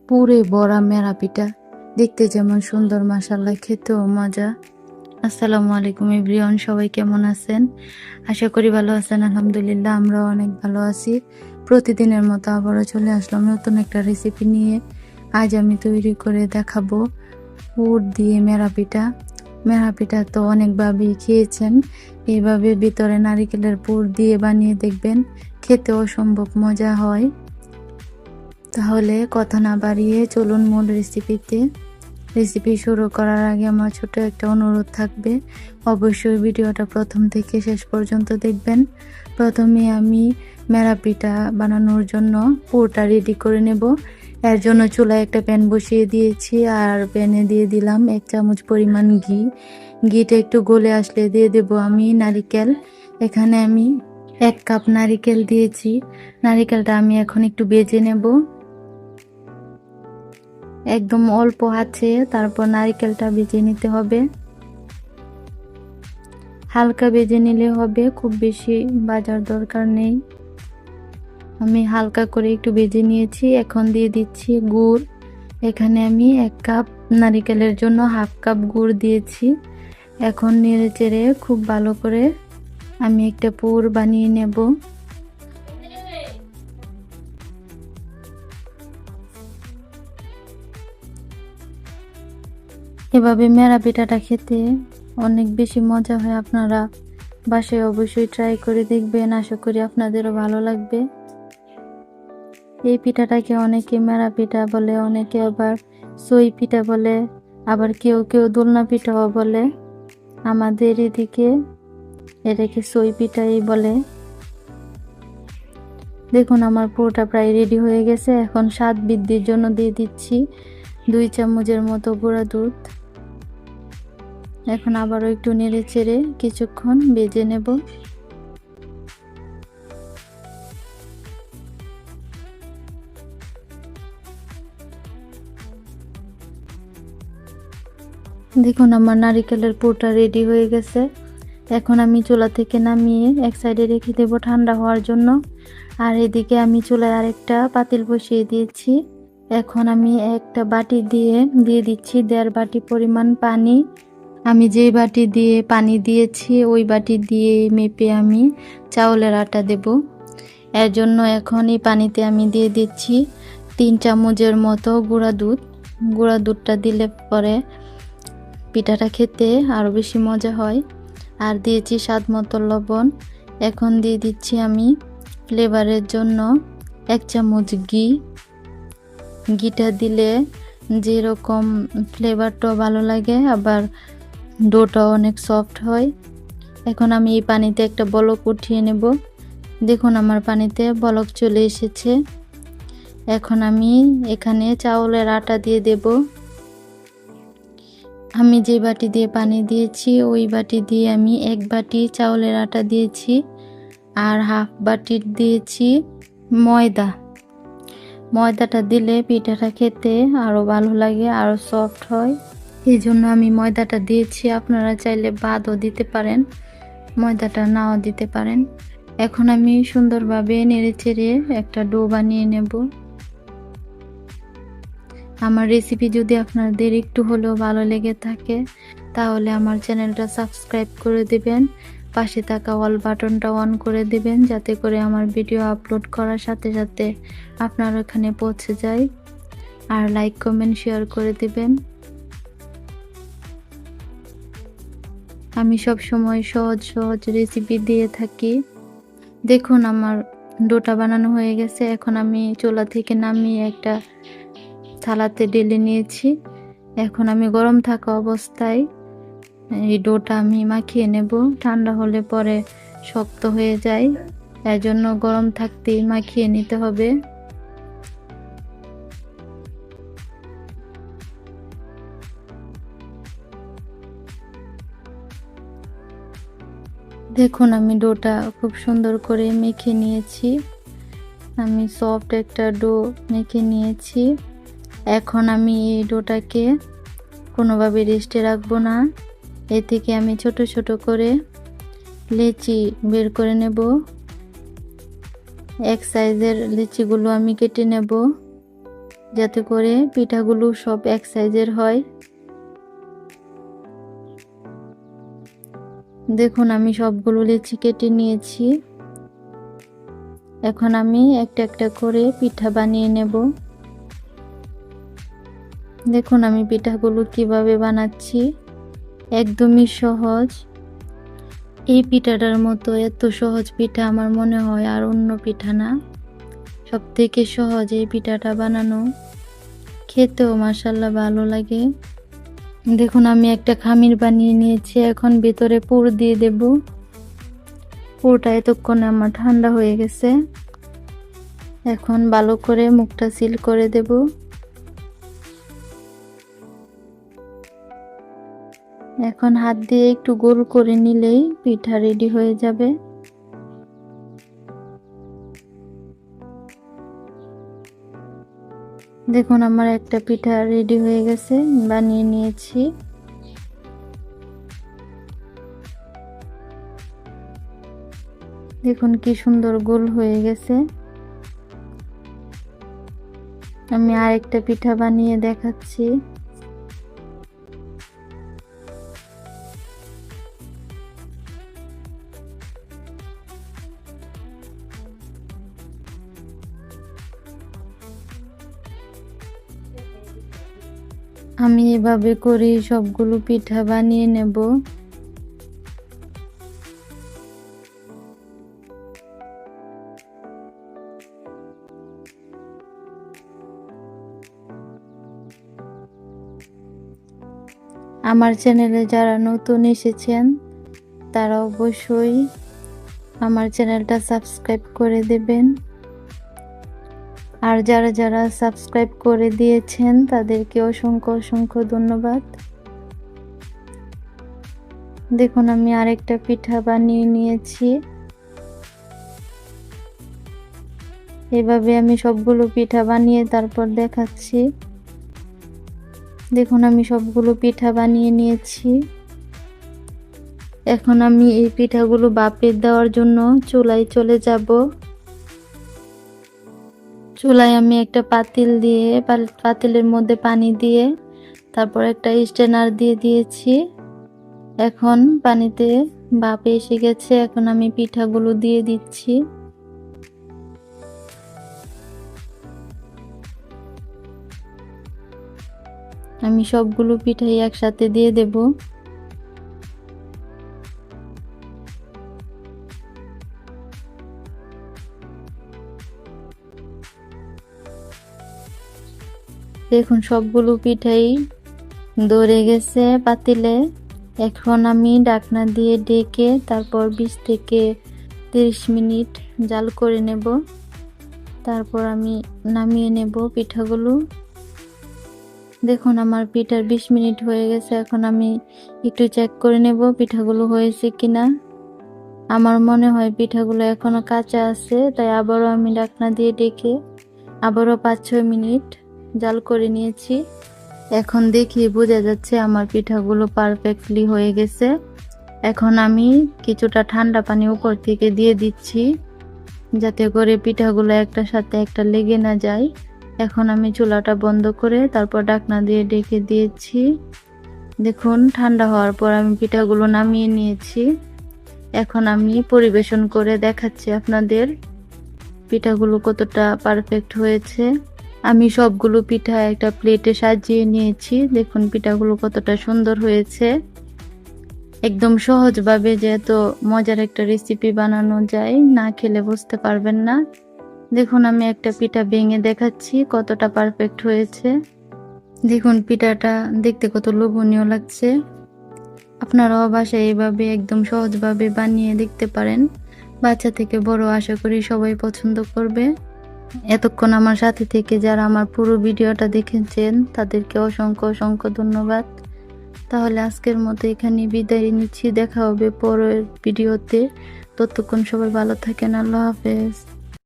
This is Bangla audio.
পুরে বড়া মেরা পিঠা, দেখতে যেমন সুন্দর মাশাআল্লাহ, খেতেও মজা। আসসালামু আলাইকুম এভরিওয়ান, সবাই কেমন আছেন? আশা করি ভালো আছেন। আলহামদুলিল্লাহ, আমরাও অনেক ভালো আছি। প্রতিদিনের মতো আবারও চলে আসলাম নতুন একটা রেসিপি নিয়ে। আজ আমি তৈরি করে দেখাবো পুর দিয়ে মেরা পিঠা। মেরা পিঠা তো অনেকভাবেই খেয়েছেন, এইভাবে ভিতরে নারিকেলের পুর দিয়ে বানিয়ে দেখবেন, খেতে অসম্ভব মজা হয়। তাহলে কথা না বাড়িয়ে চলুন মূল রেসিপি শুরু করার আগে আমার ছোট একটা অনুরোধ থাকবে, অবশ্যই ভিডিওটা প্রথম থেকে শেষ পর্যন্ত দেখবেন। প্রথমে আমি মেরা পিঠা বানানোর জন্য পুরটা রেডি করে নেব। এর জন্য চুলায় একটা প্যান বসিয়ে দিয়েছি, আর প্যানে দিয়ে দিলাম 1 চামচ পরিমাণ ঘি। ঘিটা একটু গলে আসলে দিয়ে দেব আমি নারিকেল। এখানে আমি 1 কাপ নারিকেল দিয়েছি। নারিকেলটা আমি এখন একটু ভেজে নেব, একদম অল্প আছে। তারপর নারকেলটা ভেজে নিতে হবে, হালকা ভেজে নিলে হবে, খুব বেশি ভাজার দরকার নেই। আমি হালকা করে একটু ভেজে নিয়েছি। এখন দিয়ে দিচ্ছি গুড়। এখানে আমি 1 কাপ নারকেলের জন্য 1/2 কাপ গুড় দিয়েছি। এখন নেড়ে চেড়ে খুব ভালো করে আমি একটা পুর বানিয়ে নেব। এভাবে মেরা পিঠাটা খেতে অনেক বেশি মজা হয়। আপনারা বাসায় অবশ্যই ট্রাই করে দেখবেন, আশা করি আপনাদেরও ভালো লাগবে। এই পিঠাটাকে অনেকে মেরা পিঠা বলে, অনেকে আবার সই পিঠা বলে, আবার কেউ কেউ দোলনা পিঠাও বলে। আমাদের এদিকে এটাকে সই পিঠাই বলে। দেখুন আমার পুরোটা প্রায় রেডি হয়ে গেছে। এখন স্বাদ বৃদ্ধির জন্য দিয়ে দিচ্ছি 2 চামচের মতো গুঁড়া দুধ। এখন আবারও একটু নেড়ে চেড়ে কিছুক্ষণ ভেজে নেব। দেখুন আমার নারিকেলের পুরটা রেডি হয়ে গেছে। এখন আমি চুলা থেকে নামিয়ে এক সাইডে রেখে দেব ঠান্ডা হওয়ার জন্য। আর এদিকে আমি চুলায় আরেকটা পাতিল বসিয়ে দিয়েছি। এখন আমি একটা বাটি দিয়ে দিচ্ছি 1.5 বাটি পরিমাণ পানি। আমি যেই বাটি দিয়ে পানি দিয়েছি ওই বাটি দিয়ে মেপে আমি চাউলের আটা দেব। এর জন্য এখন এই পানিতে আমি দিয়ে দিচ্ছি 3 চামচের মতো গুঁড়া দুধ। গুঁড়া দুধটা দিলে পরে পিঠাটা খেতে আরও বেশি মজা হয়। আর দিয়েছি স্বাদ মতো লবণ। এখন দিয়ে দিচ্ছি আমি ফ্লেভারের জন্য 1 চামচ ঘি। ঘিটা দিলে যেরকম ফ্লেভারটাও ভালো লাগে, আবার ডোটাও অনেক সফট হয়। এখন আমি এই পানিতে একটা বলক উঠিয়ে নেব। দেখুন আমার পানিতে বলক চলে এসেছে। এখন আমি এখানে চাউলের আটা দিয়ে দেব। আমি যে বাটি দিয়ে পানি দিয়েছি ওই বাটি দিয়ে আমি 1 বাটি চাউলের আটা দিয়েছি, আর 1/2 বাটি দিয়েছি ময়দা। ময়দাটা দিলে পিঠাটা খেতে আরও ভালো লাগে, আরও সফট হয়, এই জন্য আমি ময়দাটা দিয়েছি। আপনারা চাইলে বাদও দিতে পারেন, ময়দাটা নাও দিতে পারেন। এখন আমি সুন্দরভাবে নেড়ে চেড়ে একটা ডো বানিয়ে নেব। আমার রেসিপি যদি আপনাদের একটু হলেও ভালো লেগে থাকে তাহলে আমার চ্যানেলটা সাবস্ক্রাইব করে দিবেন, পাশে থাকা অল বাটনটা অন করে দিবেন, যাতে করে আমার ভিডিও আপলোড করার সাথে সাথে আপনার ওখানে পৌঁছে যায়। আর লাইক কমেন্ট শেয়ার করে দিবেন। আমি সব সময় সহজ সহজ রেসিপি দিয়ে থাকি। দেখুন আমার ডোটা বানানো হয়ে গেছে। এখন আমি চুলা থেকে নামিয়ে একটা থালাতে ঢেলে নিয়েছি। এখন আমি গরম থাকা অবস্থায় এই ডোটা আমি মাখিয়ে নেব। ঠান্ডা হলে পরে শক্ত হয়ে যায়, এর জন্য গরম থাকতেই মাখিয়ে নিতে হবে। দেখুন আমি ডোটা খুব সুন্দর করে মেখে নিয়েছি। আমি সফট একটা ডো মেখে নিয়েছি। এখন আমি এই ডোটাকে কোনোভাবে রেস্টে রাখবো না। এ থেকে আমি ছোট ছোট করে লেচি বের করে নেব। এক সাইজের লিচিগুলো আমি কেটে নেব। যাতে করে পিঠাগুলো সব এক সাইজের হয়। দেখুন আমি সবগুলো লেচি কেটে নিয়েছি। এখন আমি একটা একটা করে পিঠা বানিয়ে নেব। দেখুন আমি পিঠাগুলো কিভাবে বানাচ্ছি, একদমই সহজ। এই পিঠাটার মতো এত সহজ পিঠা আমার মনে হয় আর অন্য পিঠা না। সব থেকে সহজ এই পিঠাটা বানানো, খেতেও মাশাআল্লাহ ভালো লাগে। দেখুন আমি একটা খামির বানিয়ে নিয়েছি, এখন ভিতরে পুর দিয়ে দেব। পুরটা এতক্ষণে আমার ঠান্ডা হয়ে গেছে। এখন ভালো করে মুখটা সিল করে দেব। এখন হাত দিয়ে একটু গোল করে নিলেই পিঠা রেডি হয়ে যাবে। দেখুন আমার একটা পিঠা রেডি হয়ে গেছে, বানিয়ে নিয়েছি। দেখুন কি সুন্দর গোল হয়ে গেছে। আমি আরেকটা পিঠা বানিয়ে দেখাচ্ছি। আমি এভাবে করে সবগুলো পিঠা বানিয়ে নেব। আমার চ্যানেলে যারা নতুন এসেছেন তারা অবশ্যই আমার চ্যানেলটা সাবস্ক্রাইব করে দেবেন। আর যারা যারা সাবস্ক্রাইব করে দিয়েছেন তাদেরকে অসংখ্য অসংখ্য ধন্যবাদ। দেখুন আমি আরেকটা পিঠা বানিয়ে নিয়েছি। এভাবে আমি সবগুলো পিঠা বানিয়ে তারপর দেখাচ্ছি। দেখুন আমি সবগুলো পিঠা বানিয়ে নিয়েছি। এখন আমি এই পিঠাগুলো ভাপে দেওয়ার জন্য চুলায় চলে যাব। চুলায় আমি একটা পাতিল দিয়ে পাতিলের মধ্যে পানি দিয়ে তারপর একটা স্ট্রেনার দিয়ে দিয়েছি। এখন পানিতে ভাপ এসে গেছে, এখন আমি পিঠাগুলো দিয়ে দিচ্ছি। আমি সবগুলো পিঠাই একসাথে দিয়ে দেব। দেখুন সবগুলো পিঠাই ধরে গেছে পাতিলে। এখন আমি ঢাকনা দিয়ে ঢেকে তারপর 20 থেকে 30 মিনিট জাল করে নেব। তারপর আমি নামিয়ে নেব পিঠাগুলো। দেখুন আমার পিঠার 20 মিনিট হয়ে গেছে। এখন আমি একটু চেক করে নেব পিঠাগুলো হয়েছে কিনা। আমার মনে হয় পিঠাগুলো এখনো কাঁচা আছে, তাই আবারও আমি ঢাকনা দিয়ে ঢেকে আবারও 5-6 মিনিট জাল করে নিয়েছি। এখন দেখি বোঝা যাচ্ছে আমার পিঠাগুলো পারফেক্টলি হয়ে গেছে। এখন আমি কিছুটা ঠান্ডা পানি উপর থেকে দিয়ে দিচ্ছি, যাতে করে পিঠাগুলো একটার সাথে একটা লেগে না যায়। এখন আমি চুলাটা বন্ধ করে তারপর ঢাকনা দিয়ে ঢেকে দিয়েছি। দেখুন ঠান্ডা হওয়ার পর আমি পিঠাগুলো নামিয়ে নিয়েছি। এখন আমি পরিবেশন করে দেখাচ্ছি আপনাদের পিঠাগুলো কতটা পারফেক্ট হয়েছে। আমি সবগুলো পিঠা একটা প্লেটে সাজিয়ে নিয়েছি। দেখুন পিঠাগুলো কতটা সুন্দর হয়েছে। একদম সহজভাবে যেহেতু মজার একটা রেসিপি বানানো যায়, না খেলে বুঝতে পারবেন না। দেখুন আমি একটা পিঠা ভেঙে দেখাচ্ছি কতটা পারফেক্ট হয়েছে। দেখুন পিঠাটা দেখতে কত লোভনীয় লাগছে। আপনারাও বাসায় এইভাবে একদম সহজভাবে বানিয়ে দেখতে পারেন। বাচ্চা থেকে বড় আশা করি সবাই পছন্দ করবে। এতক্ষণ আমার সাথে থেকে যারা আমার পুরো ভিডিওটা দেখেছেন তাদেরকে অসংখ্য অসংখ্য ধন্যবাদ। তাহলে আজকের মতো এখানে বিদায় নিচ্ছি, দেখা হবে পরের ভিডিওতে। ততক্ষণ সবাই ভালো থাকেন, আল্লাহ হাফেজ।